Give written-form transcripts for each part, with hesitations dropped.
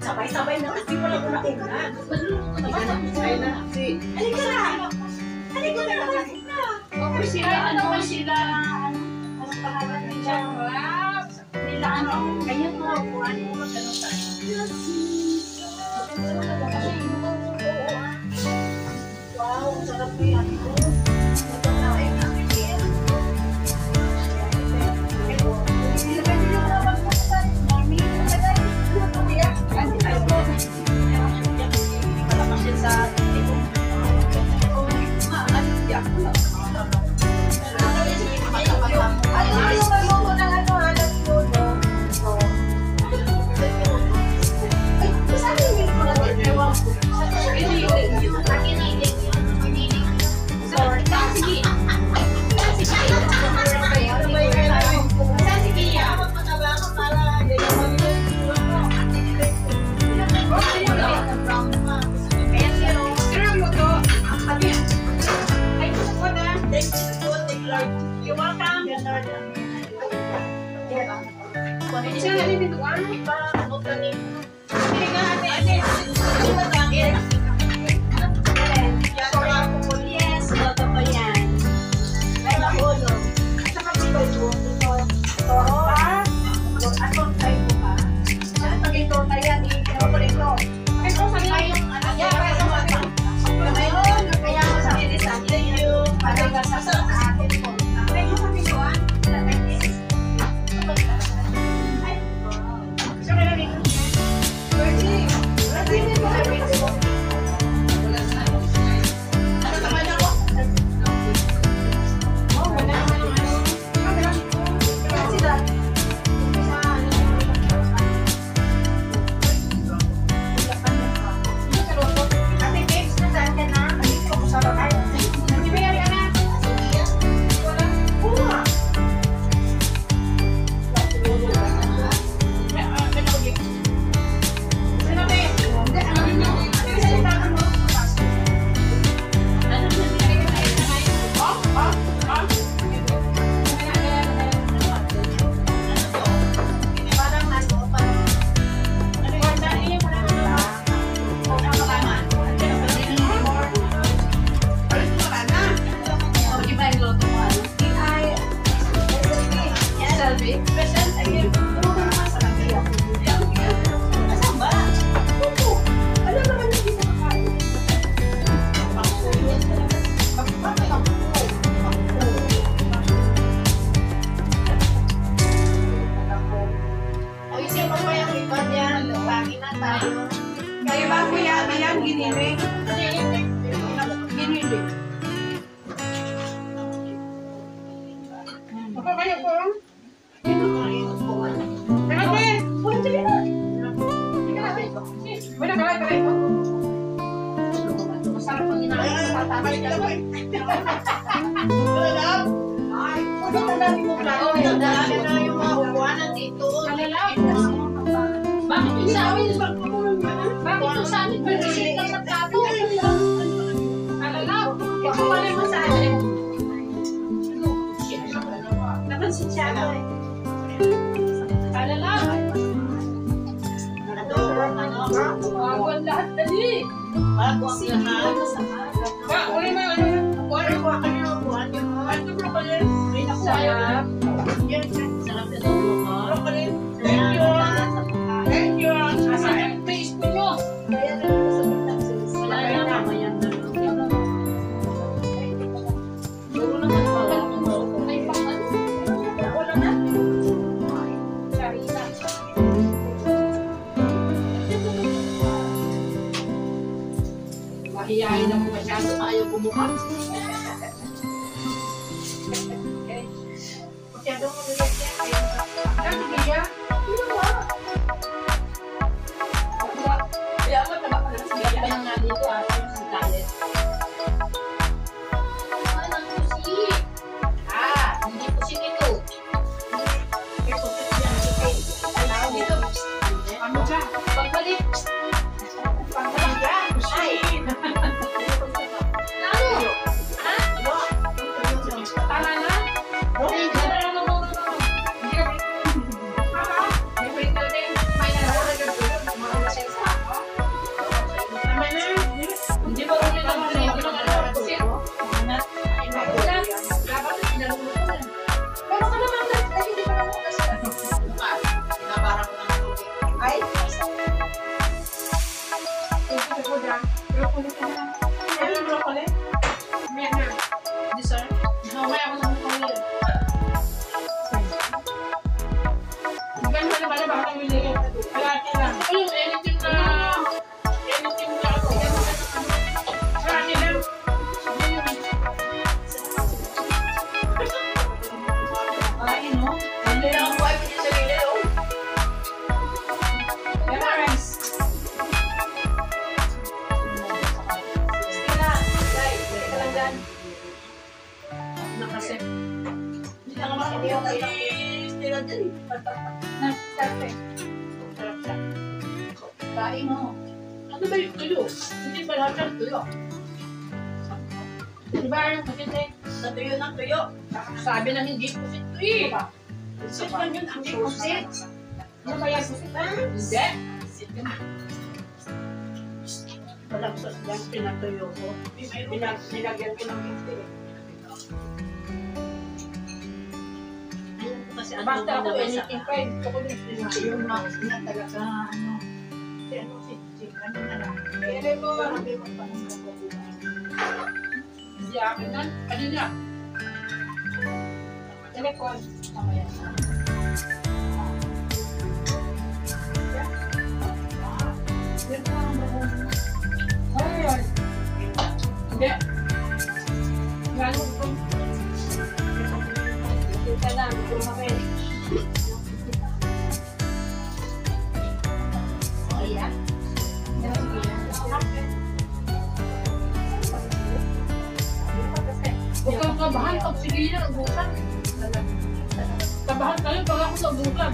Sabay-sabay na kasi pala ko nakita. Sabay na. Halika na! Halika na! Okay, sila, ano sila? Anong pangalan nila? Nila ano? Kaya mga upuan mo magkano sa wow, sarap mo yan ito. Mahihayin na mo masyado tayo bumuka. Masyado mo nilagyan kayo. Ano kaya? Kaya ako taba ka lang sa Kaya lang nga dito atin si Talit. Anong pusi? Hindi po si Nito. May pusit yan. Alaw dito. Ano siya? Pagbalik. Pagbalik ka. Ay. Ano? Sarap eh. Sarap siya. Kain mo. Ano ba yung tuyo? Hindi pa lahat ng tuyo. Di ba ano kasi natuyo ng tuyo? Sabi na hindi po si tuyo. Pusit lang yun, ang pusit. Ano ba yan, pusit ba? Hindi. Pusit yun. Walang sos lang, pinatuyo ko. Nilagyan ko ng minti eh. Ayun ko kasi ang Basta ako tuyo anything fried. Gusto ko din yung na talaga ano. Ano na lang. Kaya mo, sabi mo pa ng Hindi akin yan. Kanina. telepon. Mamaya. Ayun. Hindi. Yan mo ito. Kita na, kumakain. Ayan. Huwag kang kabahan pag sige na ubusan. Kabahan kayo pag ako sa ubusan.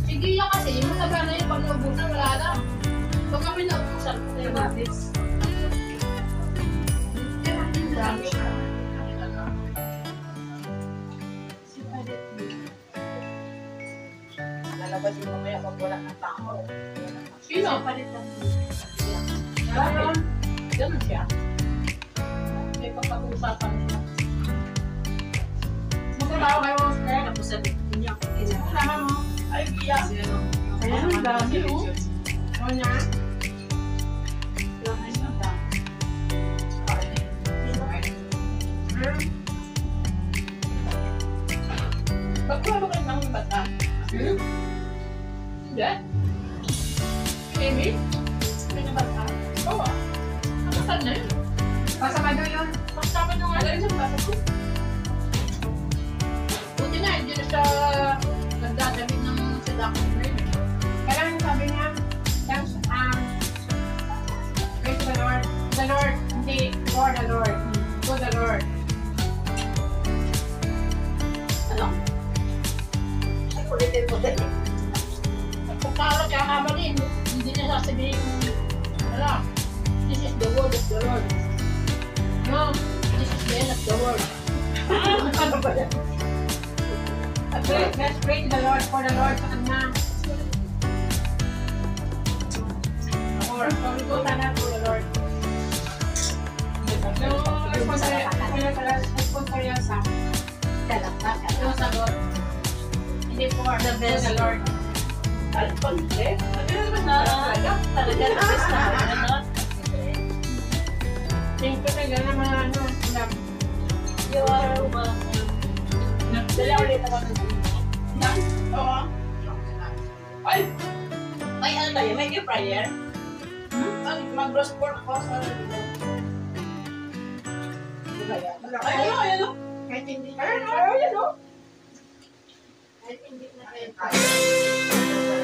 Sige yan kasi, yung mga na yun pag naubusan wala na. Pag kami naubusan, Lalabas yung mamaya pag wala ng tao. sino? Palitan. Ganon. Ganon siya. May pagkakausapan siya. Magkakaw kayo mga sir. Tapos sabi niya, Kasama mo. ay, iya. Ayan, ang dami oh. O na. Pagkuha ba kayo ng bata? Hindi. Amy? Pinabata. Oo. Nakasal na yun. Pasama doon yun. Kasama nyo nga lang isang bata ko. Buti nga, hindi na siya nagdadamit ng seduction na yun. Kailangan sabi niya, thanks, praise the Lord. The Lord, hindi, for the Lord. To the Lord. Ano? Ay, ulitin mo din. Kung parang kakabalin, hindi niya sasabihin, ala, this is the word of the Lord. No, this is the end of the world. Ano ba yan? Let's praise the Lord for the Lord sa kanya. Or, pagkutan na for the Lord. Responsory sa yung sagot. Hindi for the best the Lord. Alpante? Ano naman na? Talaga the best na ano? Think ko na gano'n mga ano. You are dala ulit ako ng Oo. Ay! may ano tayo, may air fryer. Mag-roast pork ako sa ay, ano? Kahit hindi na air fryer. Kahit hindi na air fryer.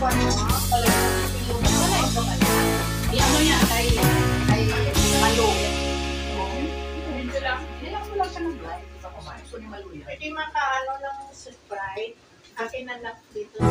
kwan mo. Ano niya, kay Malo. Nilak mo lang siya ng blind. Gusto ni Malo yan. Pwede makaano ng Sprite. Akin na dito.